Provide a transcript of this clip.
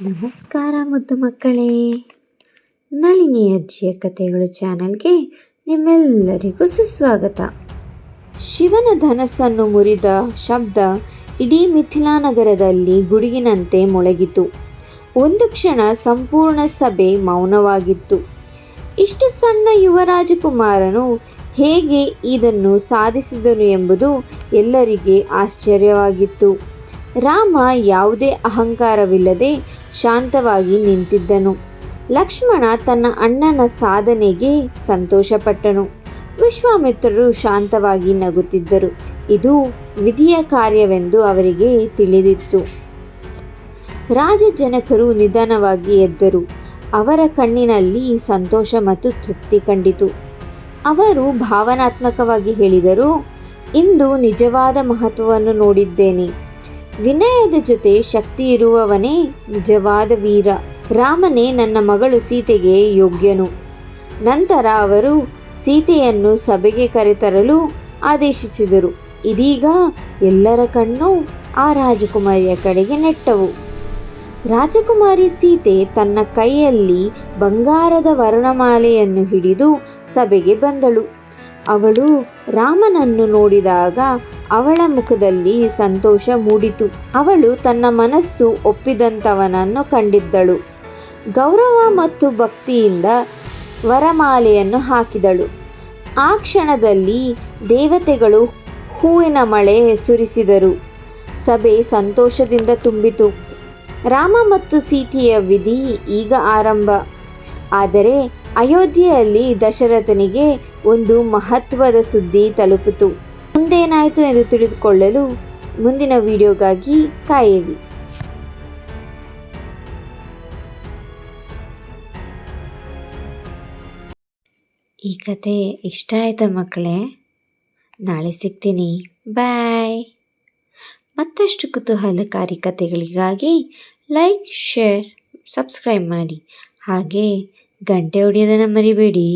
ನಮಸ್ಕಾರ ಮುದ್ದು ಮಕ್ಕಳೇ, ನಳಿನಿ ಅಜ್ಜಿಯ ಕಥೆಗಳು ಚಾನೆಲ್ಗೆ ನಿಮ್ಮೆಲ್ಲರಿಗೂ ಸುಸ್ವಾಗತ. ಶಿವನ ಧನಸ್ಸನ್ನು ಮುರಿದ ಶಬ್ದ ಇಡೀ ಮಿಥಿಲಾ ನಗರದಲ್ಲಿ ಗುಡುಗಿನಂತೆ ಮೊಳಗಿತು. ಒಂದು ಕ್ಷಣ ಸಂಪೂರ್ಣ ಸಭೆ ಮೌನವಾಗಿತ್ತು. ಇಷ್ಟು ಸಣ್ಣ ಯುವ ರಾಜಕುಮಾರನು ಹೇಗೆ ಇದನ್ನು ಸಾಧಿಸಿದನು ಎಂಬುದು ಎಲ್ಲರಿಗೆ ಆಶ್ಚರ್ಯವಾಗಿತ್ತು. ರಾಮ ಯಾವುದೇ ಅಹಂಕಾರವಿಲ್ಲದೆ ಶಾಂತವಾಗಿ ನಿಂತಿದ್ದನು. ಲಕ್ಷ್ಮಣ ತನ್ನ ಅಣ್ಣನ ಸಾಧನೆಗೆ ಸಂತೋಷಪಟ್ಟನು. ವಿಶ್ವಾಮಿತ್ರರು ಶಾಂತವಾಗಿ ನಗುತ್ತಿದ್ದರು. ಇದು ವಿಧಿಯ ಕಾರ್ಯವೆಂದು ಅವರಿಗೆ ತಿಳಿದಿತ್ತು. ರಾಜ ಜನಕರು ನಿಧಾನವಾಗಿ ಎದ್ದರು. ಅವರ ಕಣ್ಣಿನಲ್ಲಿ ಸಂತೋಷ ಮತ್ತು ತೃಪ್ತಿ ಕಂಡಿತು. ಅವರು ಭಾವನಾತ್ಮಕವಾಗಿ ಹೇಳಿದರು, ಇಂದು ನಿಜವಾದ ಮಹತ್ವವನ್ನು ನೋಡಿದ್ದೇನೆ. ವಿನಯದ ಜೊತೆ ಶಕ್ತಿ ಇರುವವನೇ ನಿಜವಾದ ವೀರ. ರಾಮನೇ ನನ್ನ ಮಗಳು ಸೀತೆಗೆ ಯೋಗ್ಯನು. ನಂತರ ಅವರು ಸೀತೆಯನ್ನು ಸಭೆಗೆ ಕರೆತರಲು ಆದೇಶಿಸಿದರು. ಇದೀಗ ಎಲ್ಲರ ಕಣ್ಣು ಆ ರಾಜಕುಮಾರಿಯ ಕಡೆಗೆ ನೆಟ್ಟವು. ರಾಜಕುಮಾರಿ ಸೀತೆ ತನ್ನ ಕೈಯಲ್ಲಿ ಬಂಗಾರದ ವರ್ಣಮಾಲೆಯನ್ನು ಹಿಡಿದು ಸಭೆಗೆ ಬಂದಳು. ಅವಳು ರಾಮನನ್ನು ನೋಡಿದಾಗ ಅವಳ ಮುಖದಲ್ಲಿ ಸಂತೋಷ ಮೂಡಿತು. ಅವಳು ತನ್ನ ಮನಸ್ಸು ಒಪ್ಪಿದಂಥವನನ್ನು ಕಂಡಿದ್ದಳು. ಗೌರವ ಮತ್ತು ಭಕ್ತಿಯಿಂದ ವರಮಾಲೆಯನ್ನು ಹಾಕಿದಳು. ಆ ಕ್ಷಣದಲ್ಲಿ ದೇವತೆಗಳು ಹೂವಿನ ಮಳೆ ಸುರಿಸಿದರು. ಸಭೆ ಸಂತೋಷದಿಂದ ತುಂಬಿತು. ರಾಮ ಮತ್ತು ಸೀತೆಯ ವಿಧಿ ಈಗ ಆರಂಭ. ಆದರೆ ಅಯೋಧ್ಯೆಯಲ್ಲಿ ದಶರಥನಿಗೆ ಒಂದು ಮಹತ್ವದ ಸುದ್ದಿ ತಲುಪಿತು. ಮುಂದೇನಾಯಿತು ಎಂದು ತಿಳಿದುಕೊಳ್ಳಲು ಮುಂದಿನ ವಿಡಿಯೋಗಾಗಿ ಕಾಯಿರಿ. ಈ ಕತೆ ಇಷ್ಟ ಆಯ್ತಾ ಮಕ್ಕಳೇ? ನಾಳೆ ಸಿಗ್ತೀನಿ. ಬಾಯ್. ಮತ್ತಷ್ಟು ಕುತೂಹಲಕಾರಿ ಕತೆಗಳಿಗಾಗಿ ಲೈಕ್, ಶೇರ್, ಸಬ್ಸ್ಕ್ರೈಬ್ ಮಾಡಿ. ಹಾಗೆ ಗಂಟೆ ಹೊಡೆಯೋದನ್ನು ಮರಿಬೇಡಿ.